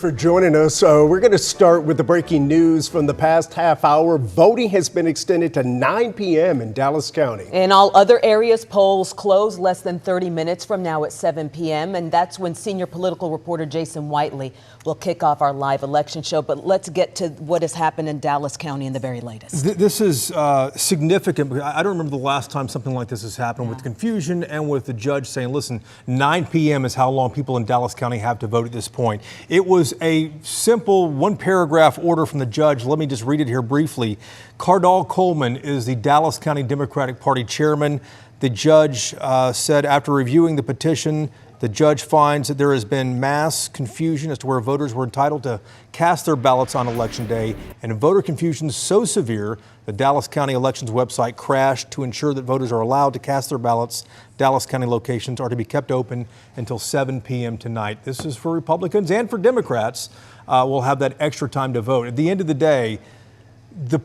for joining us. We're going to start with the breaking news from the past half hour. Voting has been extended to 9 p.m. in Dallas County. In all other areas, polls close less than 30 minutes from now at 7 p.m. And that's when senior political reporter Jason Whiteley will kick off our live election show. But let's get to what has happened in Dallas County in the very latest. This is significant. I don't remember the last time something like this has happened, with confusion and with the judge saying, listen, 9 p.m. is how long people in Dallas County have to vote at this point. It was a simple one-paragraph order from the judge. Let me just read it here briefly. Cardall Coleman is the Dallas County Democratic Party chairman. The judge said after reviewing the petition, the judge finds that there has been mass confusion as to where voters were entitled to cast their ballots on Election Day, and voter confusion so severe the Dallas County Elections website crashed. To ensure that voters are allowed to cast their ballots, Dallas County locations are to be kept open until 7 p.m. tonight. This is for Republicans and for Democrats. Will have that extra time to vote. At the end of the day, the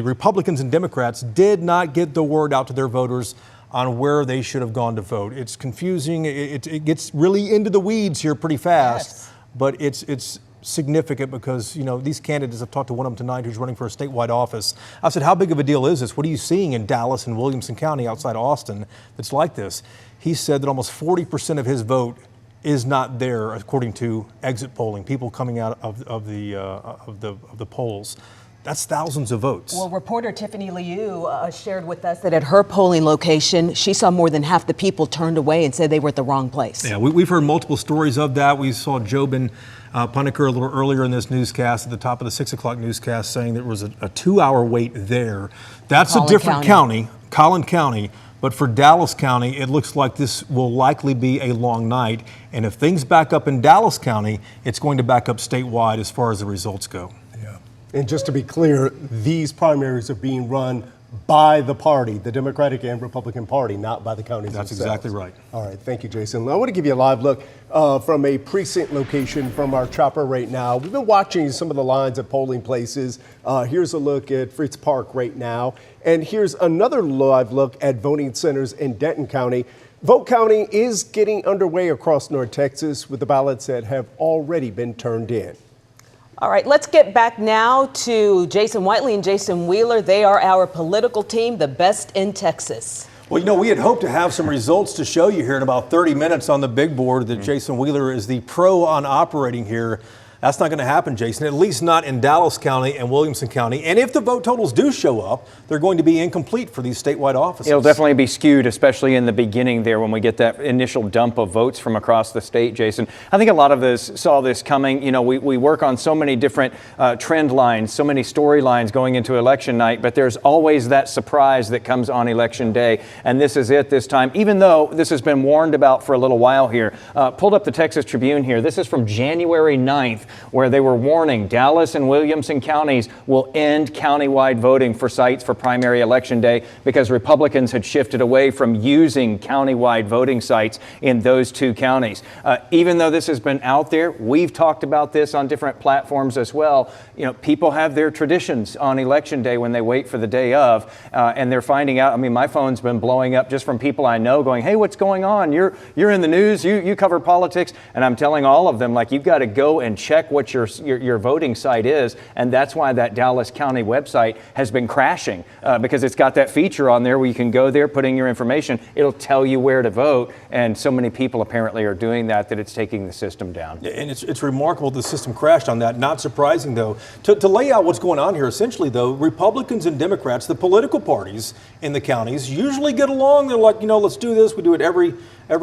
Republicans and Democrats did not get the word out to their voters on where they should have gone to vote. It's confusing. It gets really into the weeds here pretty fast, but it's significant because, you know, these candidates, I've talked to one of them tonight who's running for a statewide office. I said, how big of a deal is this? What are you seeing in Dallas and Williamson County outside Austin that's like this? He said that almost 40% of his vote is not there, according to exit polling, people coming out of the polls. That's thousands of votes. Well, reporter Tiffany Liu shared with us that at her polling location, she saw more than half the people turned away and said they were at the wrong place. Yeah, we've heard multiple stories of that. We saw Jobin Puneker a little earlier in this newscast, at the top of the 6 o'clock newscast, saying there was a 2-hour wait there. That's a different county, Collin County. But for Dallas County, it looks like this will likely be a long night. And if things back up in Dallas County, it's going to back up statewide as far as the results go. Yeah. And just to be clear, these primaries are being run by the party, the Democratic and Republican Party, not by the counties That's themselves. exactly right. All right, thank you, Jason. I want to give you a live look from a precinct location from our chopper right now. We've been watching some of the lines at polling places. Here's a look at Fritz Park right now. And here's another live look at voting centers in Denton County. Vote counting is getting underway across North Texas with the ballots that have already been turned in. All right, let's get back now to Jason Whiteley and Jason Wheeler. They are our political team, the best in Texas. Well, you know, we had hoped to have some results to show you here in about 30 minutes on the big board that Jason Wheeler is the pro on operating here. That's not going to happen, Jason, at least not in Dallas County and Williamson County. And if the vote totals do show up, they're going to be incomplete for these statewide offices. It'll definitely be skewed, especially in the beginning there when we get that initial dump of votes from across the state, Jason. I think a lot of us saw this coming. You know, we work on so many different trend lines, so many storylines going into election night, but there's always that surprise that comes on election day. And this is it this time, even though this has been warned about for a little while here. Pulled up the Texas Tribune here. This is from January 9th. Where they were warning Dallas and Williamson counties will end countywide voting for sites for primary election day because Republicans had shifted away from using countywide voting sites in those two counties. Even though this has been out there, we've talked about this on different platforms as well. You know, people have their traditions on election day when they wait for the day of, and they're finding out. I mean, my phone's been blowing up just from people I know going, hey, what's going on? You're in the news, you cover politics. And I'm telling all of them, like, you've got to go and check what your voting site is, and that's why that Dallas County website has been crashing because it's got that feature on there where you can go there, put in your information, it'll tell you where to vote, and so many people apparently are doing that it's taking the system down. And it's remarkable the system crashed on that. Not surprising, though. To lay out what's going on here, essentially, though, Republicans and Democrats, the political parties in the counties, usually get along. They're like, you know, let's do this. We do it every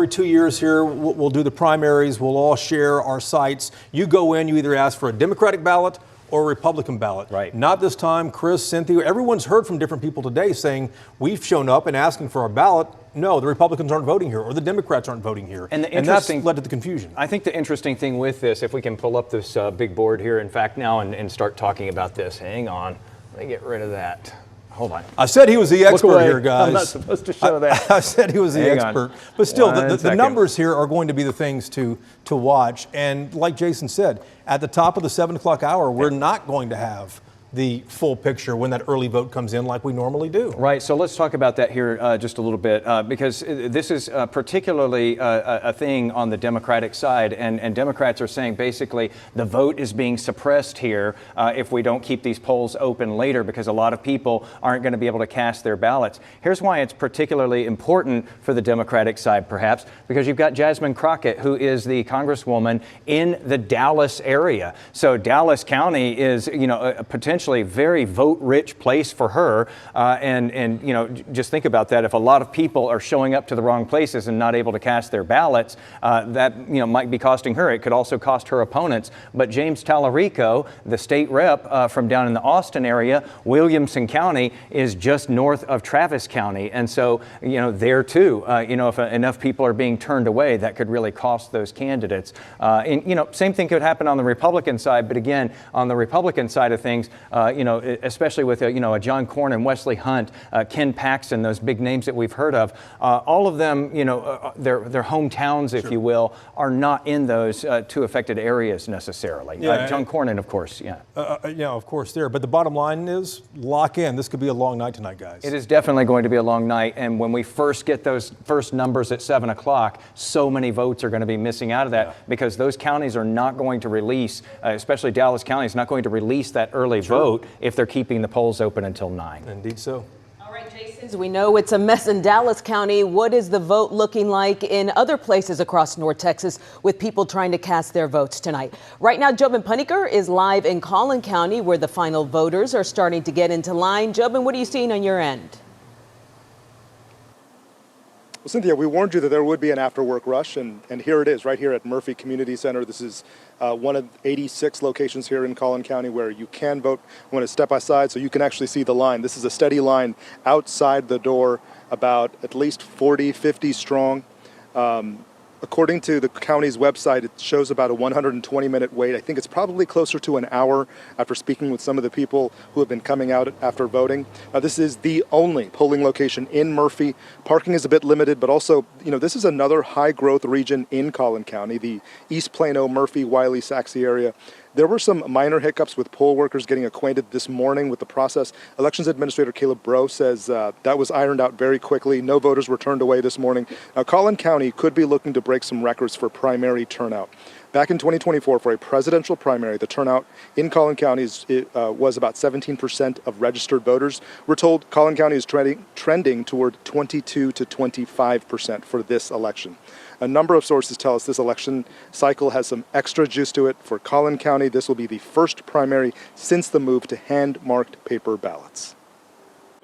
2 years here. We'll do the primaries. We'll all share our sites. You go in, you either ask for a Democratic ballot or a Republican ballot. Right. Not this time. Chris, Cynthia, everyone's heard from different people today saying we've shown up and asking for our ballot. No, the Republicans aren't voting here or the Democrats aren't voting here. And that's led to the confusion. I think the interesting thing with this, if we can pull up this big board here, in fact, now and start talking about this. Hang on. Let me get rid of that. Hold on. I said he was the expert here, guys. I'm not supposed to show that. I said he was the expert. But still, the numbers here are going to be the things to watch. And like Jason said, at the top of the 7 o'clock hour, we're not going to have the full picture when that early vote comes in like we normally do. Right, so let's talk about that here just a little bit because this is particularly a thing on the Democratic side, and Democrats are saying basically the vote is being suppressed here if we don't keep these polls open later because a lot of people aren't going to be able to cast their ballots. Here's why it's particularly important for the Democratic side, perhaps, because you've got Jasmine Crockett, who is the congresswoman in the Dallas area. So Dallas County is, a potentially very vote-rich place for her, and just think about that. If a lot of people are showing up to the wrong places and not able to cast their ballots, that might be costing her. It could also cost her opponents. But James Tallarico, the state rep from down in the Austin area, Williamson County is just north of Travis County, and so there too, if enough people are being turned away, that could really cost those candidates. And same thing could happen on the Republican side, but again, on the Republican side of things, especially with a John Cornyn and Wesley Hunt, Ken Paxton, those big names that we've heard of, all of them, their hometowns, if you will, are not in those two affected areas necessarily. John Cornyn, of course, of course there. But the bottom line is lock in. This could be a long night tonight, guys. It is definitely going to be a long night. And when we first get those first numbers at 7 o'clock, so many votes are going to be missing out of that because those counties are not going to release, especially Dallas County is not going to release that early vote if they're keeping the polls open until 9. Indeed so. All right, Jason, we know it's a mess in Dallas County. What is the vote looking like in other places across North Texas with people trying to cast their votes tonight? Right now, Jobin Puniker is live in Collin County where the final voters are starting to get into line. Jobin, what are you seeing on your end? Well, Cynthia, we warned you that there would be an after-work rush, and here it is, right here at Murphy Community Center. This is one of 86 locations here in Collin County where you can vote. I want to step aside so you can actually see the line. This is a steady line outside the door, about at least 40, 50 strong. According to the county's website, it shows about a 120-minute wait. I think it's probably closer to an hour after speaking with some of the people who have been coming out after voting. This is the only polling location in Murphy. Parking is a bit limited, but also, this is another high-growth region in Collin County, the East Plano, Murphy, Wiley, Saxe area. There were some minor hiccups with poll workers getting acquainted this morning with the process. Elections Administrator Caleb Bro says that was ironed out very quickly. No voters were turned away this morning. Now, Collin County could be looking to break some records for primary turnout. Back in 2024, for a presidential primary, the turnout in Collin County was about 17% of registered voters. We're told Collin County is trending toward 22 to 25% for this election. A number of sources tell us this election cycle has some extra juice to it. For Collin County, this will be the first primary since the move to hand-marked paper ballots.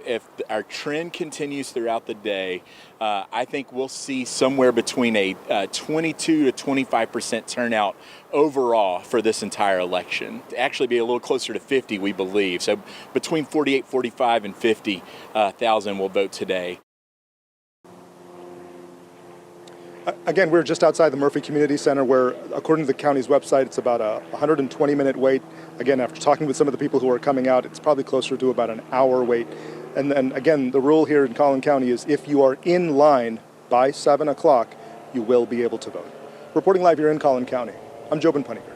If our trend continues throughout the day, I think we'll see somewhere between a 22 to 25% turnout overall for this entire election. To actually be a little closer to 50, we believe. So between 48, 45, and 50,000 will vote today. Again, we're just outside the Murphy Community Center where, according to the county's website, it's about a 120-minute wait. Again, after talking with some of the people who are coming out, it's probably closer to about an hour wait. And then, again, the rule here in Collin County is if you are in line by 7 o'clock, you will be able to vote. Reporting live here in Collin County, I'm Jobin Puniker.